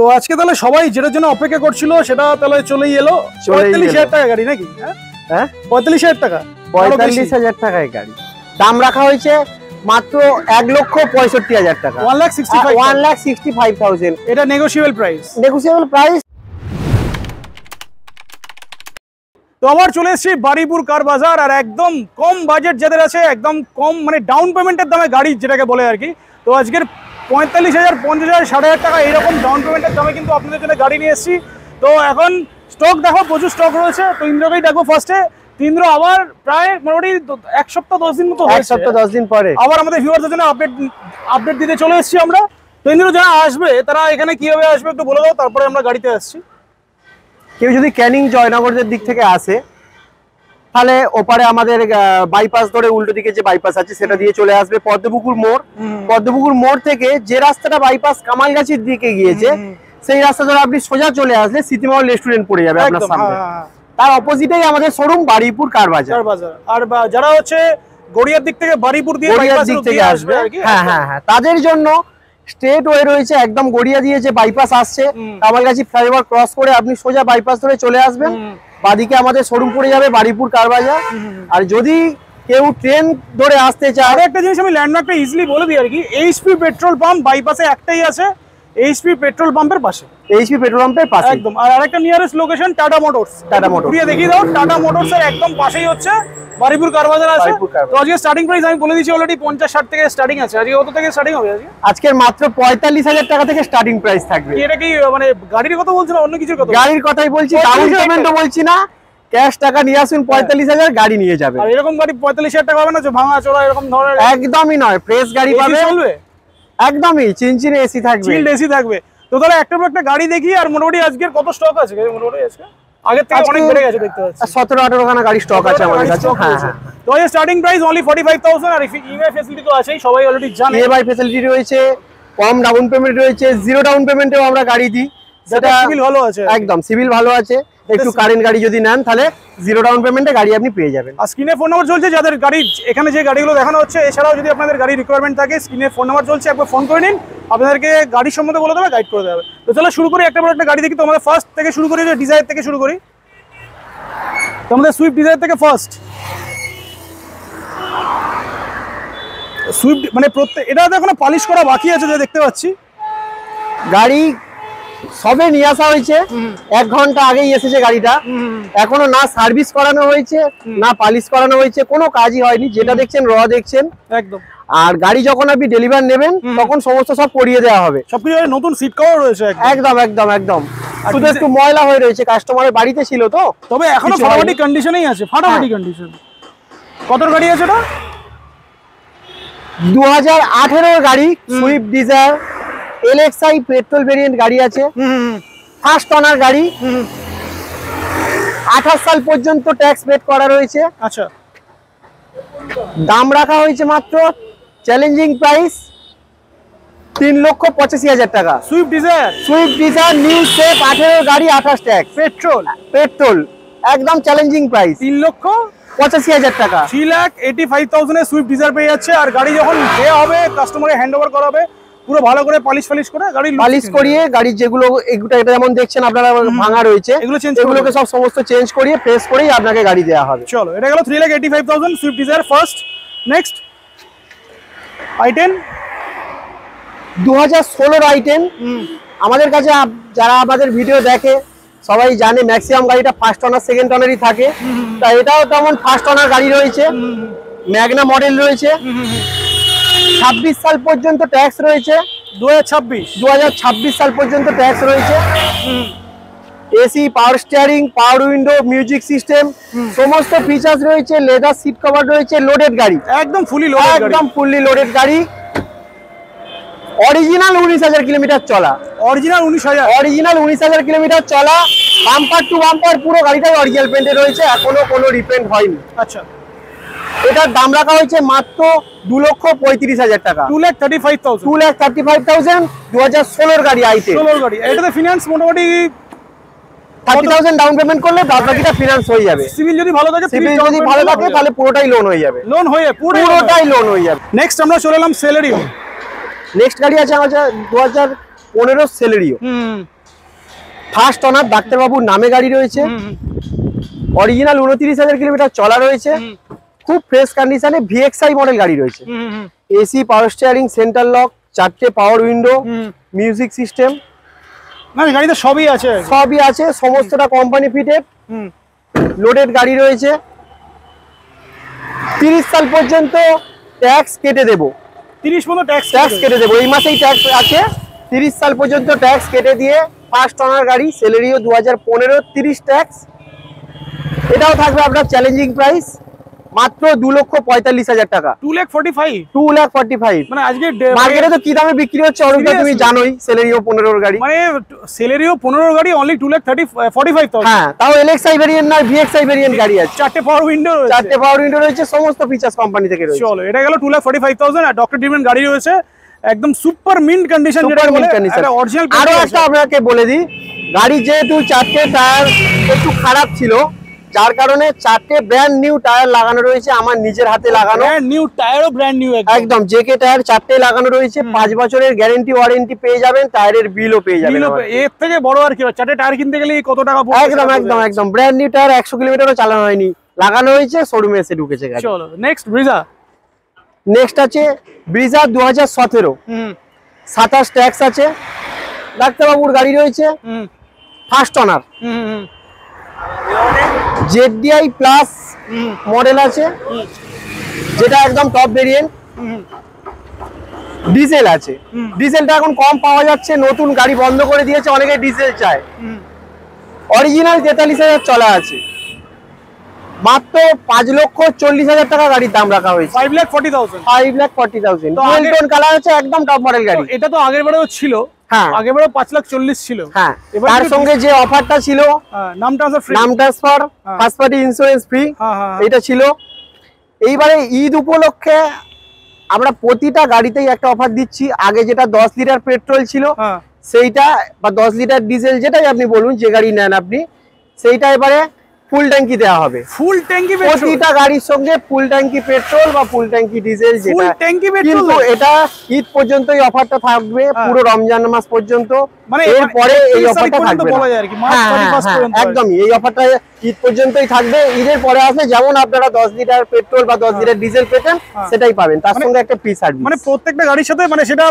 তো আজকে তাহলে সবাই যেটার জন্য অপেক্ষা করছিল সেটা তাহলে চলেই এলো। ৪৫,০০০ টাকা গাড়ি নাকি? হ্যাঁ ৪৫,০০০ টাকা, ৪৫,০০০ টাকায় গাড়ি। দাম রাখা হয়েছে মাত্র ১,৬৫,০০০ টাকা, 1,65,000। এটা নেগোশিয়েবল প্রাইস। Negotiable price. তো আমার চলে এসেছি বারুইপুর কার বাজার, আর একদম কম বাজেট যাদের আছে, একদম কম মানে ডাউন পেমেন্টের দামে গাড়ি যেটাকে বলে আর কি। তো আজকের ৪৫,০০০, ৫০,০০০, ৬০,০০০ টাকা এইরকম ডাউন পেমেন্টের দামে কিন্তু আপনাদের জন্য গাড়ি নিয়ে এসেছি। তো এখন স্টক দেখো, প্রচুর স্টক রয়েছে। তো ইন্দ্রকেই দেখবো ফার্স্টে। ইন্দ্র আবার প্রায় মোটামুটি ১ সপ্তাহ ১০ দিন মতো, ১ সপ্তাহ ১০ দিন পরে আবার আমাদের ভিউয়ারদের জন্য আপডেট দিতে চলে এসেছি আমরা। তো ইন্দ্র যারা আসবে তারা এখানে কিভাবে আসবে একটু বলে দাও, তারপরে আমরা গাড়িতে আসছি। কেউ যদি ক্যানিং জয়নগরের দিক থেকে আসে তাহলে ওপারে আমাদের বাইপাস ধরে উল্টো দিকে যে বাইপাস আছে সেটা দিয়ে চলে আসবে পদ্মপুকুর মোড়। পদ্মপুকুর মোড় থেকে যে রাস্তাটা বাইপাস কামালগাছির দিকে গিয়েছে সেই রাস্তা ধরে আপনি সোজা চলে আসলে সিটিমহল রেস্টুরেন্ট পড়ে যাবে আপনার সামনে। তার অপোজিটেই আমাদের শোরুম বারুইপুর কার বাজার। আর যারা হচ্ছে গড়িয়ার দিক থেকে বারুইপুর দিয়ে গড়িয়ার দিক থেকে আসবে, হ্যাঁ হ্যাঁ হ্যাঁ, তাদের জন্য স্ট্রেট ওয়ে রয়েছে। একদম গড়িয়া দিয়ে যে বাইপাস আসছে কামালগাছি ফ্লাইওভার ক্রস করে আপনি সোজা বাইপাস ধরে চলে আসবেন, বাদিকে আমাদের শোরুম পড়ে যাবে বারুইপুর কার বাজার। আর যদি কেউ ট্রেন ধরে আসতে চায়, আরো একটা জিনিস আমি ল্যান্ডমার্কটা ইজিলি বলে দিই আর কি, এইচপি পেট্রোল পাম্প বাইপাসে একটাই আছে, এইচপি পেট্রোল পাম্পের পাশে। এইচপি পেট্রোল পাম্পের পাশে একদম। আর আরেকটা nearest location tata motors. Tata motors ঘুরিয়ে দেখিয়ে দাও। টাটা মোটরস এর একদম পাশেই হচ্ছে বারুইপুর কার বাজার আছে। তো আজকে স্টার্টিং প্রাইস আমি বলে দিয়েছি অলরেডি, ৫০-৬০ থেকে স্টার্টিং আছে। আজকে কত থেকে স্টার্টিং হবে? আজকের মাত্র ৪৫,০০০ টাকা থেকে স্টার্টিং প্রাইস থাকবে। এটা কি মানে গাড়ির কথা বলছেন না অন্য কিছুর কথা? গাড়ির কথাই বলছি, ডাউন পেমেন্টও বলছি না, ক্যাশ টাকা নিয়ে আসুন, ৪৫,০০০ গাড়ি নিয়ে যাবে। আর এরকম গাড়ি ৪৫,০০০ টাকা হবে না যে ভাঙা চোরা এরকম ধরনের? একদমই নয়, ফ্রেশ গাড়ি পাবে, চলবে একদমই চিনচিনে এসি থাকবে, চিল্ড এসি থাকবে। তো তাহলে একটা গাড়ি দেখি। আর মোটামুটি আজকের কত স্টক আছে মোটামুটি? আজকে আগের থেকে অনেক বেড়ে গেছে দেখতে পাচ্ছি। ১৭-১৮ খানা গাড়ি স্টক আছে আমাদের কাছে। হ্যাঁ হ্যাঁ। তো এই স্টার্টিং প্রাইস অনলি 45,000। আর ইএমআই ফ্যাসিলিটি তো আছেই, সবাই অলরেডি জানে। ইএমআই ফ্যাসিলিটি রয়েছে, কম ডাউন পেমেন্ট রয়েছে, জিরো ডাউন পেমেন্টেও আমরা গাড়ি দিই। সেটা সিভিল ভালো আছে, একদম সিভিল ভালো আছে। একটু কারেন্ট গাড়ি যদি নেন তাহলে জিরো ডাউন পেমেন্টে গাড়ি আপনি পেয়ে যাবেন। আর স্ক্রিনে ফোন নাম্বার চলছে যাদের গাড়ি এখানে যে গাড়িগুলো দেখানো হচ্ছে। এছাড়াও যদি আপনাদের গাড়ি রিকোয়ারমেন্ট থাকে স্ক্রিনে ফোন নাম্বার চলছে, একবার ফোন করে নিন, আপনাদেরকে গাড়ির সম্বন্ধে বলে দেবে, গাইড করে দেবে। তো চলো শুরু করি, একটা গাড়ি দেখি। তো আমাদের ফার্স্ট থেকে শুরু করি, যে ডিজায়ার থেকে শুরু করি। তো আমাদের সুইফট ডিজায়ার থেকে ফার্স্ট সুইফট মানে এটা এখনো পালিশ করা বাকি আছে যে দেখতে পাচ্ছি। গাড়ি সবে নিয়ে আসা হয়েছে, ১ ঘন্টা আগেই এসেছে গাড়িটা। এখনো না সার্ভিস করানো হয়েছে না পালিশ করানো হয়েছে, কোনো কাজই হয়নি। যেটা দেখছেন র দেখছেন একদম। আর গাড়ি যখন আপনি ডেলিভার নেবেন তখন সমস্ত সব করিয়ে দেওয়া হবে। সবকিছু নতুন সিট কভার রয়েছে একদম একদম একদম। শুধু একটু ময়লা হয়ে রয়েছে, কাস্টমারের বাড়িতে ছিল তো, তবে এখনো ফাটাফাটি কন্ডিশনেই আছে, ফাটাফাটি কন্ডিশন। কত গাড়ি আছে এটা? ২০১৮ গাড়ি, Swift Dzire LXi petrol variant গাড়ি আছে, ফার্স্ট ওনার গাড়ি। ২৮ সাল পর্যন্ত ট্যাক্স পেড করা রয়েছে। আচ্ছা। দাম রাখা হয়েছে মাত্র চ্যালেঞ্জিং প্রাইস ৩,৮৫,০০০ টাকা। সুইফট ডিজায়ার নিউ শেপ 18 গাড়ি, 28 ট্যাক্স, পেট্রোল একদম চ্যালেঞ্জিং প্রাইস ৩,৮৫,০০০ টাকা। 3,85,000 এ সুইফট ডিজায়ার পেয়ে যাচ্ছে। আর গাড়ি যখন দেওয়া হবে কাস্টমারে হ্যান্ড ওভার করা হবে, পুরো ভালো করে পালিশ করে গাড়ি পালিশ করিয়ে গাড়ির যেগুলো এটা যেমন দেখছেন আপনারা ভাঙা রয়েছে এগুলোকে সব সমস্ত চেঞ্জ করিয়ে ফ্রেশ করেই আপনাকে গাড়ি দেওয়া হবে। চলো, এটা গেল 3,85,000 Swift Dzire first. Next i10 2016 i10 আমাদের কাছে। যারা আমাদের ভিডিও দেখে সবাই জানে ম্যাক্সিমাম গাড়িটা ফার্স্ট ওনার সেকেন্ড ওনারই থাকে। তা এটাও তেমন ফার্স্ট ওনার গাড়ি রয়েছে, ম্যাগনা মডেল রয়েছে। 26 সাল পর্যন্ত ট্যাক্স রয়েছে। 2026 সাল পর্যন্ত ট্যাক্স রয়েছে। এসি, পাওয়ার স্টিয়ারিং, পাওয়ার উইন্ডো, মিউজিক সিস্টেম সমস্ত ফিচার্স রয়েছে। লেদার সিট কভার রয়েছে। লোডেড গাড়ি, একদম ফুললি লোডেড গাড়ি। অরিজিনাল 19,000 কিলোমিটার চলা। অরিজিনাল 19,000 কিলোমিটার চলা। বাম্পার টু বাম্পার পুরো গাড়িটাই অরিজিনাল পেন্টে রয়েছে, এখনো কোনো রিপেন্ট হয়নি। আচ্ছা। এটার দাম রাখা হয়েছে মাত্র 2,35,000 টাকা। 2,35,000 2016 গাড়ি i10। এটাতে ফিনান্স মোটামুটি 30,000 ডাউন পেমেন্ট করলে বাকিটা ফিনান্স হয়ে যাবে। সিভিল যদি ভালো থাকে তাহলে পুরোটাই লোন হয়ে যাবে। পুরোটাই লোন হয়ে যাবে। নেক্সট আমরা চলে এলাম সেলেরিও। নেক্সট গাড়ি আছে আমাদের 2015 সেলেরিও, ফার্স্ট অনার, ডাক্তারবাবুর নামে গাড়ি রয়েছে, অরিজিনাল 29,000 কিলোমিটার চলা রয়েছে, খুব ফ্রেশ কন্ডিশনে, ভিএক্সআই মডেল গাড়ি রয়েছে, AC, power steering, centre lock, 4টে পাওয়ার উইন্ডো, মিউজিক সিস্টেম, মানে গাড়িতে সবই আছে, সমস্তটা কোম্পানি ফিটেড, লোডেড গাড়ি রয়েছে। 30 সাল পর্যন্ত ট্যাক্স কেটে দেবো, 30 পর্যন্ত ট্যাক্স কেটে দেবো, এই মাসেই ট্যাক্স আছে। 30 সাল পর্যন্ত ট্যাক্স কেটে দিয়ে ফার্স্ট অনার গাড়ি, সেলেরিও 2015, 30 ট্যাক্স। এটাও থাকবে আপনার চ্যালেঞ্জিং প্রাইস, মাত্র 2,45,000 টাকা। 2,45,000 মানে আজকে মার্কেটে তো কি দামে বিক্রি হচ্ছে অরূপদা তুমি জানোই, সেলেরিও 15 গাড়ি, মানে সেলেরিও 15 গাড়ি অনলি 2,45,000। হ্যাঁ, তাও এলএক্সআই ভেরিয়েন্ট না, ভিএক্সআই ভেরিয়েন্ট গাড়ি আছে, 4টে পাওয়ার উইন্ডো রয়েছে, সমস্ত ফিচার্স কোম্পানি থেকে রয়েছে। চলো, এটা গেল 2,45,000। আর ডক্টর ডিমেন গাড়ি রয়েছে একদম সুপার মিন্ট কন্ডিশন, যেটা বলে এটা অরিজিনাল। আরো একটা আপনাকে বলে দিই, গাড়ি যেহেতু 4টে টায়ার একটু খারাপ ছিল, যার কারণে 4টে ব্র্যান্ড নিউ টায়ার লাগানো রয়েছে, আমার নিজের হাতে লাগানো ব্র্যান্ড নিউ টায়ারও ব্র্যান্ড নিউ একদম, জেকে টায়ার 4টে লাগানো রয়েছে, 5 বছরের গ্যারান্টি ওয়ারেন্টি পেয়ে যাবেন, টায়ারের বিলও পেয়ে যাবেন। এর থেকে বড় আর কি, 4টে টায়ার কিনতে গেলে কত টাকা পড়বে? একদম ব্র্যান্ড নিউ টায়ার, 100 কিলোমিটারও চালানো হয়নি, লাগানো হয়েছে, শোরুমে এসে ঢুকেছে গাড়ি। চলো নেক্সট ব্রিজা। নেক্সট আছে ব্রিজা 2017, 27 ট্যাক্স আছে, ডাক্তারবাবুর গাড়ি রয়েছে, first honour, ZDI plus model আছে, যেটা একদম টপ ভেরিয়েন্ট, ডিজেল আছে, ডিজেলটা এখন কম পাওয়া যাচ্ছে, নতুন গাড়ি বন্ধ করে দিয়েছে, অনেকে ডিজেল চায়। অরিজিনাল 43,000 চলা আছে, মাত্র 5,40,000 টাকা গাড়ির দাম রাখা হয়েছে। 5,40,000 ডুয়াল টোন কালার আছে, একদম টপ মডেল গাড়ি। এটা তো আগের বারেও ছিল, হ্যাঁ আগের বারে 5,40,000 ছিল। হ্যাঁ, তার সঙ্গে যে অফারটা ছিল, নাম transfer, first party insurance free, এটা ছিল। এইবারে ঈদ উপলক্ষে আমরা প্রতিটা গাড়িতেই একটা অফার দিচ্ছি। আগে যেটা 10 লিটার পেট্রোল ছিল সেইটা, বা 10 লিটার ডিজেল, যেটাই আপনি বলুন, যে গাড়ি নেন আপনি, সেইটা এবারে ফুল ট্যাঙ্কি দেওয়া হবে। ফুল ট্যাঙ্কি প্রতিটা গাড়ির সঙ্গে ফুল ট্যাঙ্কি পেট্রোল বা ফুল ট্যাঙ্কি ডিজেল, যেটা কিন্তু এটা ঈদ পর্যন্তই অফারটা থাকবে, পুরো রমজান মাস পর্যন্ত, মানে এরপরে এই অফারটা থাকবে একদমই, এই অফারটা ঈদ পর্যন্তই থাকবে। ঈদের পরে আসলে যেমন আপনারা 10 লিটার পেট্রোল বা 10 লিটার ডিজেল পেতেন, সেটাই পাবেন, তার সঙ্গে একটা ফ্রি সার্ভিস। মানে প্রত্যেকটা গাড়ির সাথে, মানে সেটা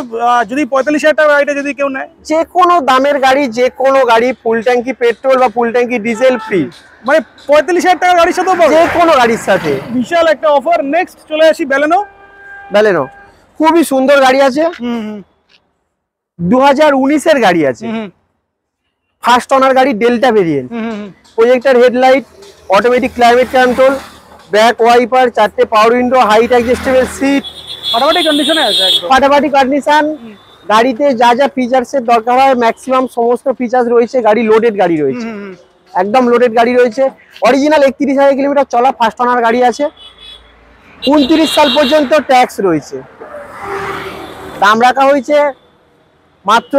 যদি 45,000 টাকা গাড়িটা যদি কেউ নেয়, যে কোনো দামের গাড়ি, যে কোনো গাড়ি, ফুল ট্যাঙ্কি পেট্রোল বা ফুল ট্যাঙ্কি ডিজেল ফ্রি, মানে 45,000 টাকা গাড়ির সাথে, যে কোনো গাড়ির সাথে বিশাল একটা অফার। নেক্সট চলে আসি ব্যালেনো, খুবই সুন্দর গাড়ি আছে, 2019 এর গাড়ি আছে, ফার্স্ট অনার গাড়ি, delta variant, projector headlight, automatic climate control, back wiper, 4টে power window, height adjustable seat, ফাটাফাটি কন্ডিশনে আছে, ফাটাফাটি কন্ডিশন। গাড়িতে যা যা ফিচার্সের দরকার হয় ম্যাক্সিমাম সমস্ত ফিচার্স রয়েছে, গাড়ি লোডেড গাড়ি রয়েছে, একদম লোডেড গাড়ি রয়েছে। অরিজিনাল 31,000 কিলোমিটার চলা, ফার্স্ট অনার গাড়ি আছে, 29 সাল পর্যন্ত ট্যাক্স রয়েছে। দাম রাখা হয়েছে মাত্র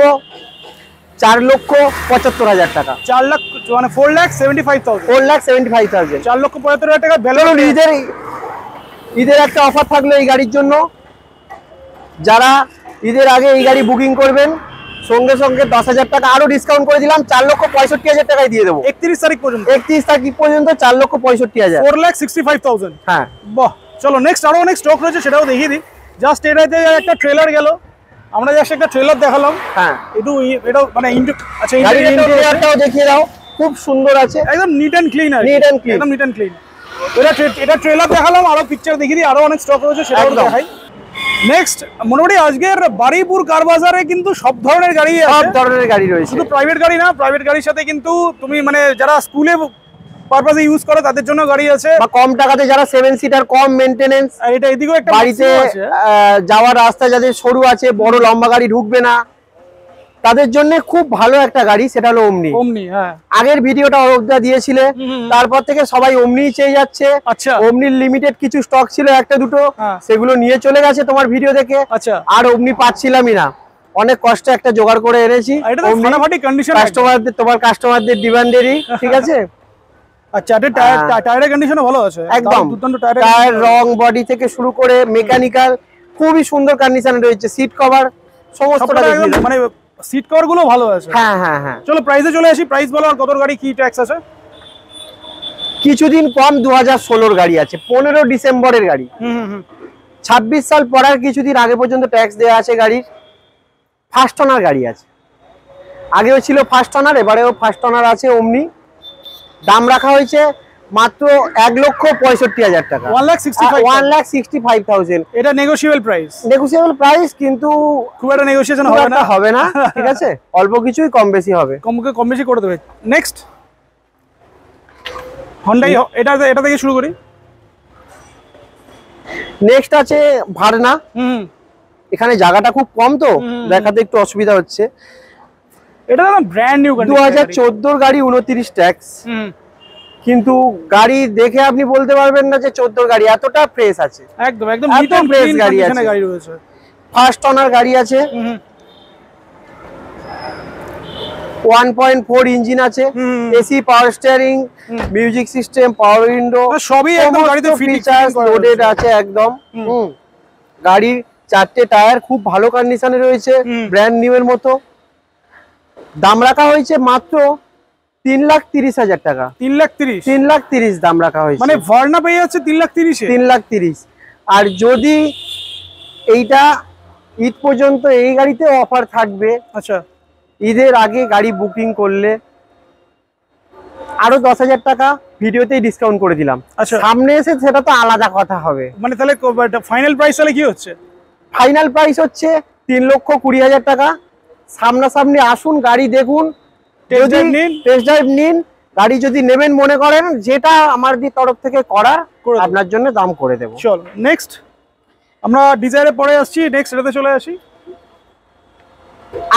4,75,000 টাকা। 4 লাখ, মানে 4,75,000, 4,75,000, 4,75,000 টাকা। ঈদের একটা অফার থাকলো এই গাড়ির জন্য, যারা ঈদের আগে এই গাড়ি বুকিং করবেন, সঙ্গে সঙ্গে 10,000 টাকা আরো ডিসকাউন্ট করে দিলাম, 4,65,000 টাকায় দিয়ে দেবো। 31 তারিখ পর্যন্ত, 31 তারিখ পর্যন্ত 4,65,000, 4,65,000। হ্যাঁ, বাহ। চলো নেক্সট, আরো অনেক স্টক রয়েছে, সেটাও দেখিয়ে দিই। জাস্ট এটাতে একটা ট্রেলার গেল, আমরা জাস্ট একটা ট্রেলার দেখালাম। হ্যাঁ, এটা মানে আচ্ছা, ইন্টেরিয়রটাও দেখিয়ে দাও, খুব সুন্দর আছে, একদম নিট এন্ড ক্লিন, একদম নিট এন্ড ক্লিন। এটা ট্রেলার দেখালাম, আরো পিকচার দেখিয়ে দিই, আরো অনেক স্টক রয়েছে, সেটাও দেখাই। নেক্সট, মোটামুটি আজকের বারুইপুর কার বাজারে কিন্তু সব ধরনের গাড়ি আছে, সব ধরনের গাড়ি রয়েছে, শুধু প্রাইভেট গাড়ি না, প্রাইভেট গাড়ির সাথে কিন্তু তুমি মানে যারা স্কুলে পারপাসে ইউজ করে তাদের জন্য গাড়ি আছে, বা কম টাকাতে যারা 7 সিটার, কম মেইনটেনেন্স, আর এটা এদিকেও একটা বাড়িতে যাওয়ার রাস্তা যাদের সরু আছে, বড় লম্বা গাড়ি ঢুকবে না, তাদের জন্য খুব ভালো একটা গাড়ি, সেটা হলো ওমনি। হ্যাঁ, আগের ভিডিওটা অরূপদা দিয়েছিলে, তারপর থেকে সবাই ওমনি চেয়ে যাচ্ছে। আচ্ছা, ওমনির লিমিটেড কিছু স্টক ছিল, একটা দুটো, সেগুলো নিয়ে চলে গেছে তোমার ভিডিও দেখে। আচ্ছা, আর ওমনি পাচ্ছিলামই না, অনেক কষ্টে একটা জোগাড় করে এনেছি। কাস্টমারদের, তোমার কাস্টমারদের ডিমান্ডেরই, ঠিক আছে। আচ্ছা, টায়ারের কন্ডিশনও ভালো আছে, একদম দুর্দান্ত টায়ার, রং, বডি থেকে শুরু করে মেকানিক্যাল খুবই সুন্দর কন্ডিশনে রয়েছে, সিট কভার সমস্তটা, মানে সিট কভার গুলো ভালো আছে। হ্যাঁ হ্যাঁ হ্যাঁ। চলো প্রাইসে চলে আসি, প্রাইস বলো আর কত গাড়ি কি ট্যাক্স আছে? কিছুদিন কম 2016 গাড়ি আছে, 15 ডিসেম্বরের গাড়ি। 26 সাল পড়ার কিছুদিন আগে পর্যন্ত ট্যাক্স দেওয়া আছে গাড়ির। ফার্স্ট ওনার গাড়ি আছে, আগেও ছিল ফার্স্ট ওনার, এবারেও ফার্স্ট ওনার আছে অমনি। দাম রাখা হয়েছে মাত্র 1,65,000 টাকা, 1,65,000। এটা নেগোশিয়েবল প্রাইস, নেগোশিয়েবল প্রাইস, কিন্তু খুব একটা নেগোসিয়েশন হবে না ঠিক আছে, অল্প কিছুই কম বেশি হবে, কম বেশি করে দেবে। নেক্সট হন্ডাই, এটা থেকে শুরু করি। নেক্সট আছে ভারনা। এখানে জায়গাটা খুব কম তো দেখাতে একটু অসুবিধা হচ্ছে। এটা তো ব্র্যান্ড নিউ, 2014 গাড়ি, 29 ট্যাক্স, কিন্তু গাড়ি দেখে আপনি বলতে পারবেন না যে 14 গাড়ি, এতটা ফ্রেশ আছে। একদম একদম ফ্রেশ গাড়ি আছে, গাড়ি রয়েছে। ফার্স্ট ওনার গাড়ি আছে, 1.4 ইঞ্জিন আছে, AC, power steering, music system, পাওয়ার উইন্ডো, সবই একদম গাড়িতে ফিচার্স লোডেড আছে একদম। গাড়ির 4টে টায়ার খুব ভালো কন্ডিশনে রয়েছে, ব্র্যান্ড নিউ এর মতো। দাম রাখা হয়েছে মাত্র 3,30,000 টাকা। 3,30,000 দাম রাখা হয়েছে, মানে ভার্না পেয়ে যাচ্ছে 3,30,000। 3,30,000। আর যদি এইটা ঈদ পর্যন্ত এই গাড়িতে অফার থাকবে। আচ্ছা, ঈদের আগে গাড়ি বুকিং করলে আরো 10,000 টাকা ভিডিওতেই ডিসকাউন্ট করে দিলাম। আচ্ছা, সামনে এসে সেটা তো আলাদা কথা হবে। মানে তাহলে ফাইনাল প্রাইস তাহলে কি হচ্ছে? ফাইনাল প্রাইস হচ্ছে 3,20,000 টাকা। সামনাসামনি আসুন, গাড়ি দেখুন, টেস্ট ড্রাইভ নিন। গাড়ি যদি নেবেন মনে করেন, যেটা আমার তরফ থেকে করা আপনার জন্য দাম করে দেবো। চলো নেক্সট আমরা ডিজায়ারে পরে আসছি, নেক্সট এটাতে চলে আসি।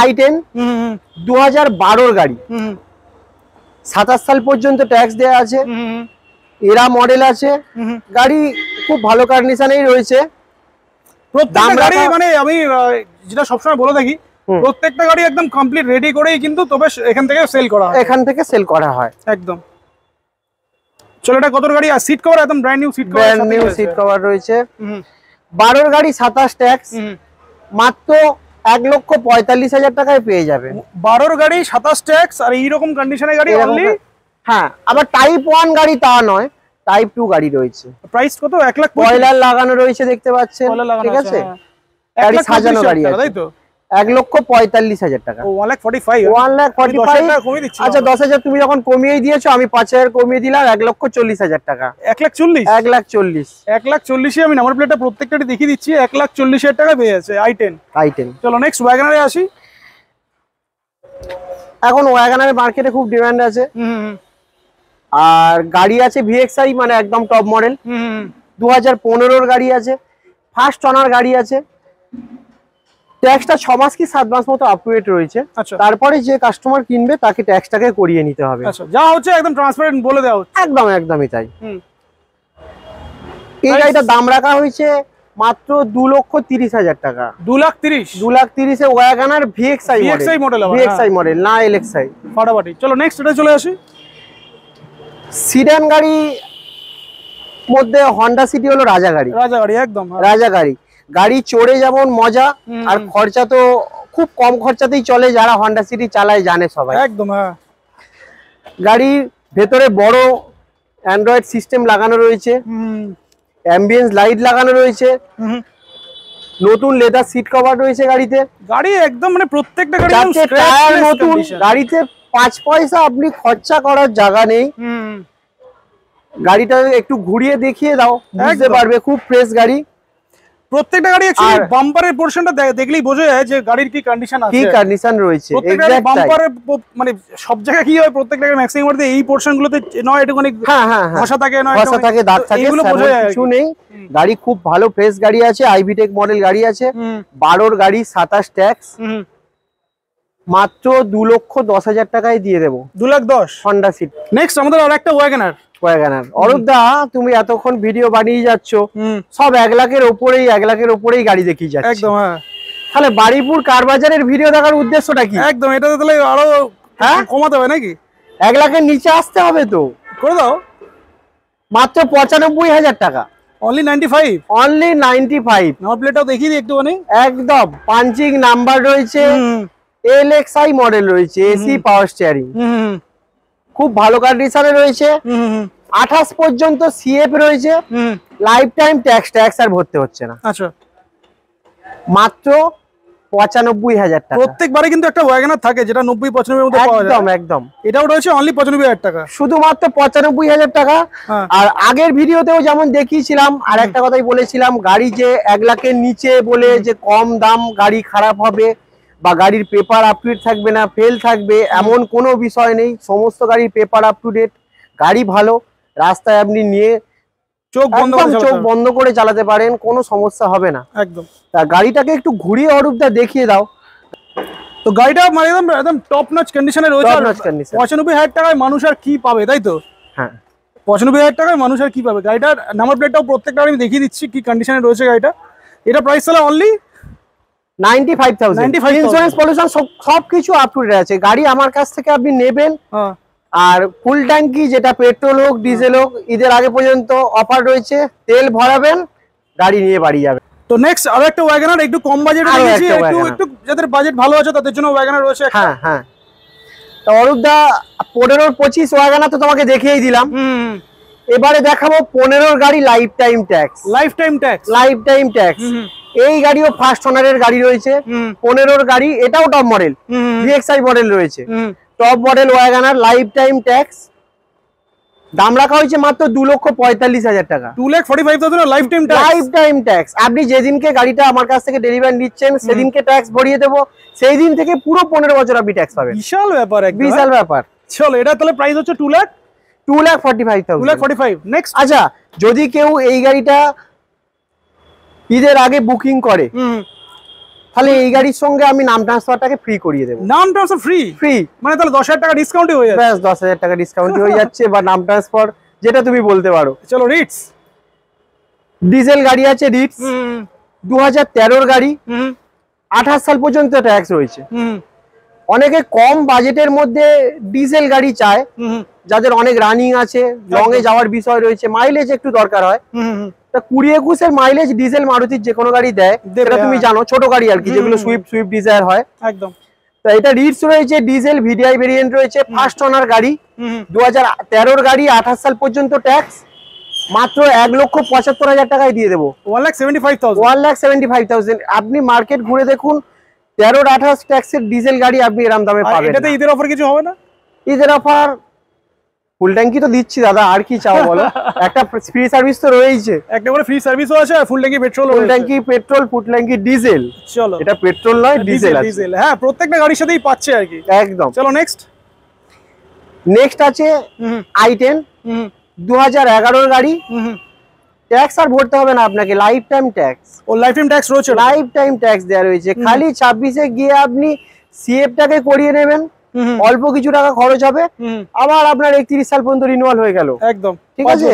i10 2012 গাড়ি, 27 সাল পর্যন্ত ট্যাক্স দেওয়া আছে, এরা মডেল আছে। গাড়ি খুব ভালো কন্ডিশনেই রয়েছে। প্রত্যেকটা গাড়ি মানে আমি যেটা সবসময় বলে থাকি, প্রত্যেকটা গাড়ি একদম কমপ্লিট রেডি করেই কিন্তু তবে এখান থেকে সেল করা হয়, একদম। চলো এটা কত গাড়ি? আর সিট কভার একদম ব্র্যান্ড নিউ সিট কভার রয়েছে। 12 গাড়ি 27 ট্যাক্স, মাত্র 1,45,000 টাকায় পেয়ে যাবে। 12 গাড়ি 27 ট্যাক্স আর এইরকম কন্ডিশনের গাড়ি অনলি। হ্যাঁ, আবার টাইপ 1 গাড়ি তা নয়, টাইপ 2 গাড়ি রয়েছে। প্রাইস কত? 1 লাখ। কয়লার লাগানো রয়েছে দেখতে পাচ্ছেন, ঠিক আছে। গাড়ি সাজানো গাড়ি আছে, তাই তো। 1,45,000 টাকা। 1,45,000। আচ্ছা 10,000 তুমি যখন কমিয়ে দিয়েছো, আমি 5,000 কমিয়ে দিলাম, 1,40,000 টাকা। 1,40,000। 1,40,000 আমি নাম্বার প্লেটটা প্রত্যেকটাই দেখিয়ে দিচ্ছি। 1,40,000 টাকা পেয়ে যাচ্ছে i10। চলো নেক্সট ওয়াগনারে আসি। এখন ওয়াগনারের মার্কেটে খুব ডিমান্ড আছে। আর গাড়ি আছে VXI, মানে একদম টপ মডেল। 2015 গাড়ি আছে, ফার্স্ট ওনার গাড়ি আছে। ট্যাক্সটা 6 মাস কি 7 মাস মতো আপডেট রয়েছে। তারপরে যে কাস্টমার কিনবে তাকে ট্যাক্সটাকে করিয়ে নিতে হবে। যা হচ্ছে একদম ট্রান্সপারেন্ট বলে দেওয়া হচ্ছে। একদমই তাই। এই গাড়িটার দাম রাখা হয়েছে মাত্র 2,30,000 টাকা। 2,30,000 এ ওয়াগনার VXI মডেল, না LXI। ফাটাফাটি। চলো নেক্সট এটা চলে আসি। সিডান গাড়ি মধ্যে হন্ডা সিটি হলো রাজা গাড়ি। একদম রাজা গাড়ি। গাড়ি চড়ে যেমন মজা, আর খরচা তো খুব কম খরচাতেই চলে। যারা হন্ডা সিটি চালায় জানে সবাই, একদম। গাড়ির ভেতরে বড় অ্যান্ড্রয়েড সিস্টেম লাগানো রয়েছে, অ্যাম্বিয়েন্স লাইট লাগানো রয়েছে, নতুন লেদার সিট কভার রয়েছে গাড়িতে। গাড়ি একদম মানে প্রত্যেকটা গাড়ি নতুন। গাড়িতে 5 পয়সা আপনি খরচা করার জায়গা নেই। গাড়িটা একটু ঘুরিয়ে দেখিয়ে দাও, বুঝতে পারবে খুব ফ্রেশ গাড়ি। প্রত্যেকটা গাড়ি অ্যাকচুয়ালি বাম্পারের পোরশনটা দেখলেই বোঝা যায় যে গাড়ির কি কন্ডিশন আছে, কি কন্ডিশন রয়েছে। এক্স্যাক্টলি বাম্পারের মানে সব জায়গায় কি হয়, প্রত্যেকটা গাড়ি ম্যাক্সিমাম মধ্যে এই পোরশনগুলোতে নয় একটুখানি ঘষা থাকে, নয় ঘষা থাকে, দাগ থাকে, এগুলো বোঝা যায়। কিছু নেই। গাড়ি খুব ভালো ফ্রেশ গাড়ি আছে, আইভি টেক মডেল গাড়ি আছে। 12 গাড়ি 27 ট্যাক্স, মাত্র 2,10,000 টাকায় দিয়ে দেবো। 2,10,000 হন্ডা সিট। নেক্সট আমাদের আরেকটা ওয়াগনার। অরূপদা, তুমি এতক্ষণ ভিডিও বানিয়ে যাচ্ছ, সব 1 লাখের উপরেই গাড়ি দেখিয়ে যাচ্ছে। একদম। তাহলে বারুইপুর কার বাজারের ভিডিও দেখার উদ্দেশ্যটা কি? একদম, এটা তাহলে আরো কমাতে হবে নাকি? 1 লাখের নিচে আসতে হবে তো। করে দাও, মাত্র 95,000 টাকা। অনলি 95। নাম্বার প্লেটটাও দেখিয়ে দিই একটুখানি। একদম পাঞ্চিং নাম্বার রয়েছে, LXi মডেল রয়েছে, এসি পাওয়ার স্টিয়ারিং, খুব ভালো কন্ডিশনে রয়েছে। 28 পর্যন্ত সিএফ রয়েছে, লাইফ টাইম ট্যাক্স আর ভরতে হচ্ছে না। আচ্ছা, মাত্র 95,000 টাকা। প্রত্যেকবারে কিন্তু একটা ওয়াগনার থাকে যেটা 90-95 এর মধ্যে পাওয়া যায়। একদম একদম, এটাও রয়েছে অনলি 95,000 টাকা, শুধুমাত্র 95,000 টাকা। আর আগের ভিডিওতেও যেমন দেখিয়েছিলাম, আর একটা কথাই বলেছিলাম, গাড়ি যে 1 লাখের নিচে বলে যে কম দাম গাড়ি খারাপ হবে বা গাড়ির পেপার আপ টু ডেট থাকবে না, ফেল থাকবে, এমন কোনো বিষয় নেই। সমস্ত গাড়ির পেপার আপ টু ডেট, গাড়ি ভালো, রাস্তায় আপনি নিয়ে চোখ বন্ধ করে চালাতে পারেন, কোনো সমস্যা হবে না একদম। তা গাড়িটাকে একটু ঘুরিয়ে অরূপদা দেখিয়ে দাও। তো গাড়িটা মানে একদম টপ নচ কন্ডিশনে রয়েছে। 95,000 টাকায় মানুষ আর কি পাবে, তাই তো? হ্যাঁ, 95,000 টাকায় মানুষ আর কি পাবে। গাড়িটার নাম্বার প্লেটটাও প্রত্যেকটা আমি দেখিয়ে দিচ্ছি কি কন্ডিশনে রয়েছে গাড়িটা। এটা প্রাইস হলো অনলি 95,000। ইন্স্যুরেন্স পলিউশন সবকিছু আপ টু ডেট আছে। গাড়ি আমার কাছ থেকে আপনি নেবেন, আর ফুল ট্যাঙ্কি, যেটা পেট্রোল হোক ডিজেল হোক, ঈদের আগে পর্যন্ত অফার রয়েছে। তেল ভরাবেন, গাড়ি নিয়ে বাড়ি যাবেন। তো নেক্সট আরো একটা ওয়াগনার, একটু কম বাজেটে দেখেছি, একটু যাদের বাজেট ভালো আছে তাদের জন্য ওয়াগনার রয়েছে। হ্যাঁ হ্যাঁ, তো অরূপদা 15-25 ওয়াগনার তো তোমাকে দেখিয়েই দিলাম। এবারে দেখাবো 15 গাড়ি লাইফ টাইম ট্যাক্স। এই গাড়িও ফার্স্ট ওনারের গাড়ি রয়েছে। 15 গাড়ি, এটাও টপ মডেল, VXi মডেল রয়েছে, top model WagonR, life time tax. দাম রাখা হয়েছে মাত্র 2,45,000 টাকা। 2,45,000 লাইফ টাইম ট্যাক্স। আপনি যেদিনকে গাড়িটা আমার কাছ থেকে ডেলিভারি নিচ্ছেন সেদিনকে ট্যাক্স ভরিয়ে দেবো, সেই দিন থেকে পুরো 15 বছর আপনি ট্যাক্স পাবেন। বিশাল ব্যাপার, বিশাল ব্যাপার। চলো, এটা তাহলে প্রাইস হচ্ছে 2,45,000। 2,45,000। নেক্সট, আচ্ছা, যদি কেউ এই গাড়িটা ঈদের আগে বুকিং করে, তাহলে এই গাড়ির সঙ্গে আমি নাম ট্রান্সফারটাকে ফ্রি করিয়ে দেবো। নাম ট্রান্সফার ফ্রি মানে তাহলে 10,000 টাকা ডিসকাউন্টই হয়ে যাচ্ছে। 10,000 টাকা ডিসকাউন্ট হয়ে যাচ্ছে, বা নাম ট্রান্সফার যেটা তুমি বলতে পারো। চলো, রিটস ডিজেল গাড়ি আছে, রিটস 2013 গাড়ি, 28 সাল পর্যন্ত ট্যাক্স রয়েছে। অনেকে কম বাজেটের মধ্যে ডিজেল গাড়ি চায়, যাদের অনেক রানিং আছে, লং এ যাওয়ার বিষয় রয়েছে, মাইলেজ একটু দরকার হয়। তা 20-21 এর মাইলেজ ডিজেল মারুতির যে কোনো গাড়ি দেয়, এটা তুমি জানো, ছোট গাড়ি আর কি, যেগুলো সুইফট ডিজায়ার হয় একদম। তা এটা রিটস রয়েছে, ডিজেল ভিডিআই ভেরিয়েন্ট রয়েছে, ফার্স্ট ওনার গাড়ি, 2013 গাড়ি, 28 সাল পর্যন্ত ট্যাক্স, মাত্র 1,75,000 টাকায় দিয়ে দেবো। 1,75,000। আপনি মার্কেট ঘুরে দেখুন, 13-28 ট্যাক্সের ডিজেল গাড়ি আপনি এরকম দামে পাবেন। এটাতে ঈদের অফার কিছু হবে না? ঈদের অফার ফুল ট্যাঙ্কি তো দিচ্ছি দাদা, আর কি চাও বলো? একটা ফ্রি সার্ভিস তো রয়েছে, একটা করে ফ্রি সার্ভিসও আছে, আর ফুল ট্যাঙ্কি পেট্রোল, ফুল ট্যাঙ্কি পেট্রোল, ফুল ট্যাঙ্কি ডিজেল। চলো, এটা পেট্রোল নয়, ডিজেল। হ্যাঁ, প্রত্যেকটা গাড়ির সাথেই পাচ্ছে আর কি একদম। চলো, নেক্সট আছে i10, 2011 গাড়ি, ট্যাক্স আর ভরতে হবে না আপনাকে, লাইফ টাইম ট্যাক্স। ও, লাইফ টাইম ট্যাক্স রয়েছে, লাইফ টাইম ট্যাক্স দেওয়া রয়েছে। খালি 26-এ গিয়ে আপনি সিএফটাকে করিয়ে নেবেন, অল্প কিছু টাকা খরচ হবে, আবার আপনার 31 সাল পর্যন্ত রিনিউয়াল হয়ে গেল একদম, ঠিক আছে।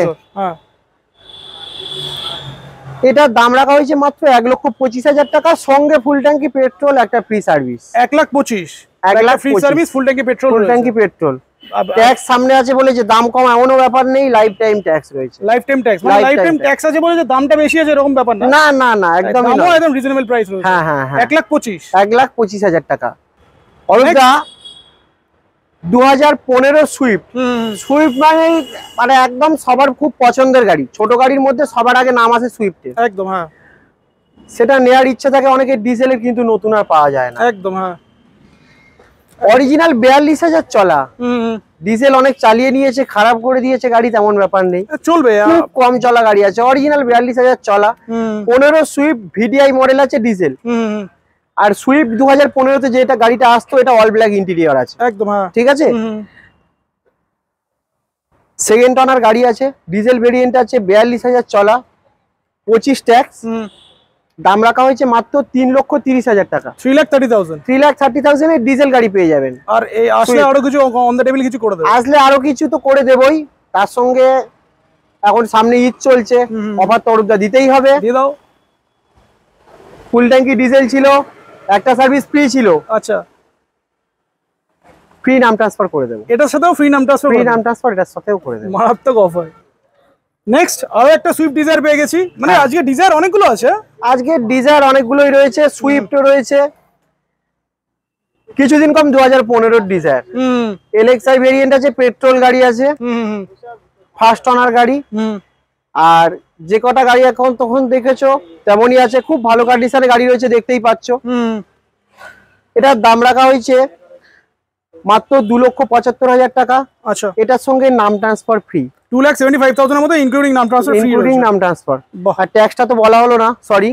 এটার দাম রাখা হয়েছে মাত্র 1,25,000 টাকা, সঙ্গে ফুল ট্যাঙ্কি পেট্রোল, একটা ফ্রি সার্ভিস। 1,25,000 ফ্রি সার্ভিস, ফুল ট্যাঙ্কি পেট্রোল, ফুল ট্যাঙ্কি পেট্রোল। ট্যাক্স সামনে আছে বলে যে দাম কম এমনও ব্যাপার নেই, লাইফ টাইম ট্যাক্স রয়েছে। লাইফ টাইম ট্যাক্স আছে বলে যে দামটা বেশি আছে এরকম ব্যাপার না। না, একদম রিজনেবল প্রাইস রয়েছে। হ্যাঁ, 1,25,000 টাকা। অরূপদা 2015 সুইফট মানে একদম সবার খুব পছন্দের গাড়ি, ছোট গাড়ির মধ্যে সবার আগে নাম আছে সুইফটের একদম। হ্যাঁ, সেটা নেওয়ার ইচ্ছা থাকে অনেকের, ডিজেলের কিন্তু নতুন আর পাওয়া যায় না একদম। হ্যাঁ, অরিজিনাল 42,000 চলা, ডিজেল অনেক চালিয়ে নিয়েছে, খারাপ করে দিয়েছে গাড়ি, তেমন ব্যাপার নেই, চলবে। খুব কম চলা গাড়ি আছে, অরিজিনাল 42,000 চলা, 15 সুইফট ভিডিআই মডেল আছে, ডিজেল। আর সুইফট 2015-তে যেটা গাড়িটা আসতো, এটা অল ব্ল্যাক ইন্টেরিয়র আছে একদম, ঠিক আছে। সেকেন্ড ওনার গাড়ি আছে, ডিজেল ভেরিয়েন্ট আছে, 42,000 চলা, 25 ট্যাক্স। দাম রাখা হয়েছে মাত্র 3,30,000 টাকা। 3,30,000 এর ডিজেল গাড়ি পেয়ে যাবেন। আর এই আসলে আরো কিছু অন দ্য টেবিল কিছু করে দেব, আসলে আরো কিছু তো করে দেবই, তার সঙ্গে এখন সামনে ঈদ চলছে, অফার তো অরূপদা দিতেই হবে। দিয়ে দাও। ফুল ট্যাঙ্কি ডিজেল ছিল, একটা সার্ভিস ফ্রি ছিল। আচ্ছা, ফ্রি নাম ট্রান্সফার করে দেব। এটার সাথেও ফ্রি নাম ট্রান্সফার এটার সাথেও করে দেব। মারাত্মক অফার। নেক্সট আরো একটা সুইফট ডিজায়ার পেয়ে গেছি, মানে আজকে ডিজায়ার অনেকগুলো আছে, আজকে ডিজায়ার অনেকগুলোই রয়েছে, সুইফট রয়েছে, কিছুদিন কম 2015 ডিজায়ার। LXi ভেরিয়েন্ট আছে, পেট্রোল গাড়ি আছে, ফার্স্ট ওনার গাড়ি। আর যে কটা গাড়ি এখন তখন দেখেছো তেমনই আছে, খুব ভালো কন্ডিশনে গাড়ি রয়েছে, দেখতেই পাচ্ছ। এটার দাম রাখা হয়েছে মাত্র 2,75,000 টাকা। আচ্ছা, এটার সঙ্গে নাম ট্রান্সফার ফ্রি, 2,75,000 এর মধ্যে ইনক্লুডিং নাম ট্রান্সফার ফ্রি, ইনক্লুডিং নাম ট্রান্সফার। আর ট্যাক্সটা তো বলা হলো না, সরি।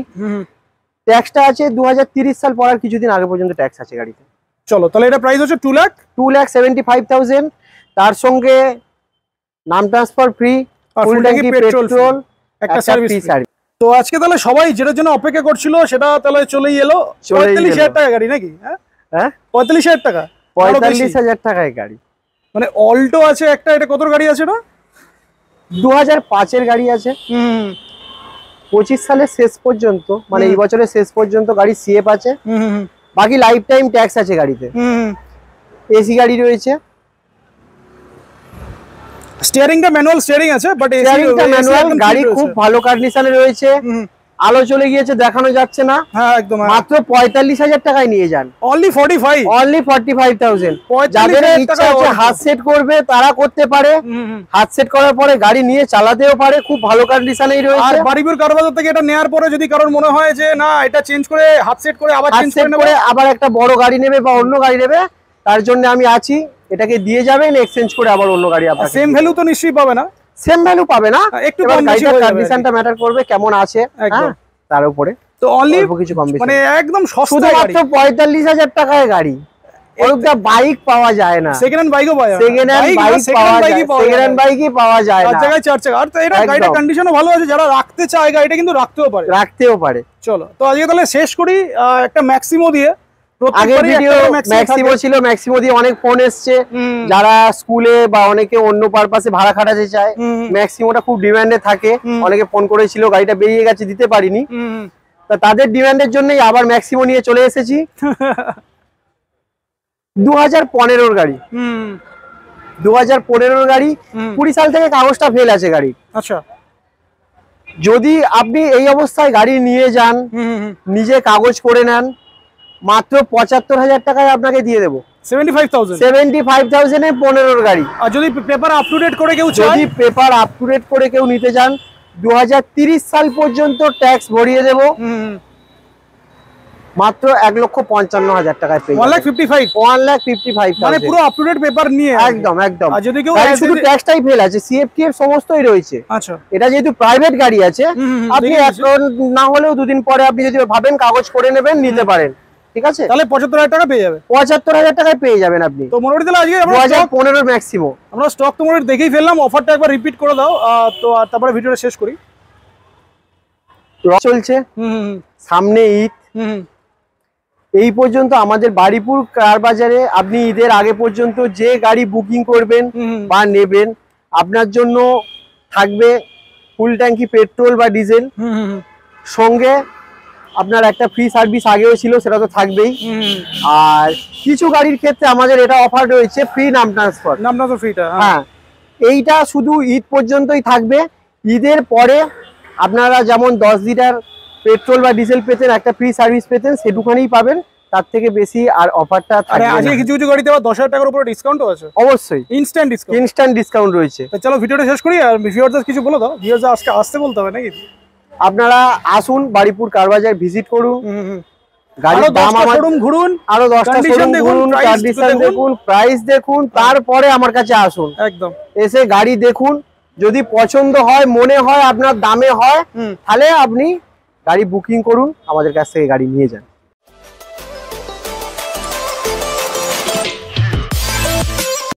ট্যাক্সটা আছে 2030 সাল পর, আর কিছুদিন আগে পর্যন্ত ট্যাক্স আছে গাড়িতে। চলো তাহলে এটা প্রাইস হচ্ছে 2,75,000, তার সঙ্গে নাম ট্রান্সফার ফ্রি, ফুল ট্যাঙ্কি পেট্রোল, একটা সার্ভিস। তো আজকে তাহলে সবাই যেটার জন্য অপেক্ষা করছিল সেটা তাহলে চলেই এলো। 45,000 টাকা গাড়ি নাকি? হ্যাঁ 45,000 টাকা, 45,000 টাকায় গাড়ি। মানে অল্টো আছে একটা, এটা কত গাড়ি আছে না? 2005 এর গাড়ি আছে। 25 সালের শেষ পর্যন্ত, মানে এই বছরের শেষ পর্যন্ত গাড়ি সিএফ আছে, বাকি লাইফ টাইম ট্যাক্স আছে গাড়িতে। এসি গাড়ি রয়েছে, স্টিয়ারিংটা ম্যানুয়াল স্টিয়ারিং আছে, বাট স্টিয়ারিংটা ম্যানুয়াল। গাড়ি খুব ভালো কন্ডিশনে রয়েছে, আলো চলে গিয়েছে, দেখানো যাচ্ছে না। হ্যাঁ একদম। মাত্র 45,000 টাকায় নিয়ে যান। অনলি 45,000। যাদের ইচ্ছা আছে হাত সেট করবে তারা করতে পারে, হাত সেট করার পরে গাড়ি নিয়ে চালাতেও পারে, খুব ভালো কন্ডিশনেই রয়েছে। আর বাড়িপুর কার বাজার থেকে এটা নেওয়ার পরে যদি কারোর মনে হয় যে না এটা চেঞ্জ করে হাত সেট করে আবার চেঞ্জ করে আবার একটা বড় গাড়ি নেবে বা অন্য গাড়ি নেবে, তার জন্য আমি আছি, এটাকে দিয়ে যাবেন, এক্সচেঞ্জ করে আবার অন্য গাড়ি আপনাকে। সেম ভ্যালু তো নিশ্চয়ই পাবে না? সেম ভ্যালু পাবে না, একটু কম বেশি হবে, কন্ডিশনটা ম্যাটার করবে, কেমন আছে তার উপরে। তো অনলি কিছু কম বেশি, মানে একদম সস্তা, শুধুমাত্র 45,000 টাকায় গাড়ি। ওটা বাইক পাওয়া যায় না, সেকেন্ড হ্যান্ড বাইকও পাওয়া যায়, সেকেন্ড হ্যান্ড বাইকই পাওয়া যায় না, জায়গায় চার চাকা। আর এটা গাড়িটার কন্ডিশনও ভালো আছে, যারা রাখতে চায় গাড়িটা কিন্তু রাখতেও পারে। চলো তো আজকে তাহলে শেষ করি একটা ম্যাক্সিমো দিয়ে। আগের ভিডিও ম্যাক্সিমো ছিল, ম্যাক্সিমো দিয়ে অনেক ফোন এসছে, যারা স্কুলে বা অনেকে অন্য পারপাসে ভাড়া খাটাতে চায়, ম্যাক্সিমোটা খুব ডিমান্ডে থাকে। অনেকে ফোন করেছিল, গাড়িটা বেরিয়ে গেছে, দিতে পারিনি, তা তাদের ডিমান্ডের জন্যই আবার ম্যাক্সিমো নিয়ে চলে এসেছি। 2015 গাড়ি, 2015 গাড়ি, 20 সাল থেকে কাগজটা ফেল আছে গাড়ি। আচ্ছা, যদি আপনি এই অবস্থায় গাড়ি নিয়ে যান, নিজে কাগজ করে নেন, মাত্র 75,000 টাকায় আপনাকে দিয়ে দেবো। 75,000 এ 15 গাড়ি। আর যদি পেপার আপ টু ডেট করে কেউ চায়, যদি পেপার আপ টু ডেট করে কেউ নিতে চান, 2030 সাল পর্যন্ত ট্যাক্স ভরিয়ে দেব, মাত্র 1,55,000 টাকায় পেয়ে 1,55,000, মানে পুরো আপ টু ডেট পেপার নিয়ে। একদম একদম। আর যদি কেউ শুধু ট্যাক্সটাই ফেল আছে, সিএফটিএফ সমস্তই রয়েছে। আচ্ছা, এটা যেহেতু প্রাইভেট গাড়ি আছে, আপনি এখন না হলেও দুদিন পরে আপনি যদি ভাবেন কাগজ করে নেবেন, নিতে পারেন, ঠিক আছে? তাহলে 75,000 টাকা পেয়ে যাবে, 75,000 টাকায় পেয়ে যাবেন আপনি। তো মোটামুটি তাহলে আজকে 2015 ম্যাক্সিমো আমরা স্টক তো মোটামুটি দেখেই ফেললাম। অফারটা একবার রিপিট করে দাও, তো তারপরে ভিডিওটা শেষ করি। চলছে, সামনে ঈদ, এই পর্যন্ত আমাদের বাড়িপুর কার বাজারে আপনি ঈদের আগে পর্যন্ত যে গাড়ি বুকিং করবেন বা নেবেন, আপনার জন্য থাকবে ফুল ট্যাঙ্কি পেট্রোল বা ডিজেল, সঙ্গে আপনার একটা ফ্রি সার্ভিস আগেও ছিল, সেটা তো থাকবেই। আর কিছু গাড়ির ক্ষেত্রে আমাদের এটা অফার রয়েছে, ফ্রি নাম ট্রান্সফার। হ্যাঁ, এইটা শুধু ঈদ পর্যন্তই থাকবে। ঈদের পরে আপনারা যেমন 10 লিটার পেট্রোল বা ডিজেল পেতেন, একটা ফ্রি সার্ভিস পেতেন, সেটুখানেই পাবেন, তার থেকে বেশি আর অফারটা থাকবে না। আজকে কিছু কিছু গাড়িতে আবার 10,000 টাকার উপরে ডিসকাউন্টও আছে। অবশ্যই ইনস্ট্যান্ট ডিসকাউন্ট রয়েছে। তো চলো ভিডিওটা শেষ করি, আর ভিউয়ারদের কিছু বলে দাও। ভিউয়ারদের আজকে আসতে বলতে হবে নাকি? আপনারা আসুন, বাড়িপুর কার বাজার ভিজিট করুন, গাড়ির দাম ঘুরুন, আরো 10টা শোরুম ঘুরুন, কন্ডিশন দেখুন, প্রাইস দেখুন, তারপরে আমার কাছে আসুন। একদম এসে গাড়ি দেখুন, যদি পছন্দ হয়, মনে হয় আপনার দামে হয়, তাহলে আপনি গাড়ি বুকিং করুন, আমাদের কাছ থেকে গাড়ি নিয়ে যান।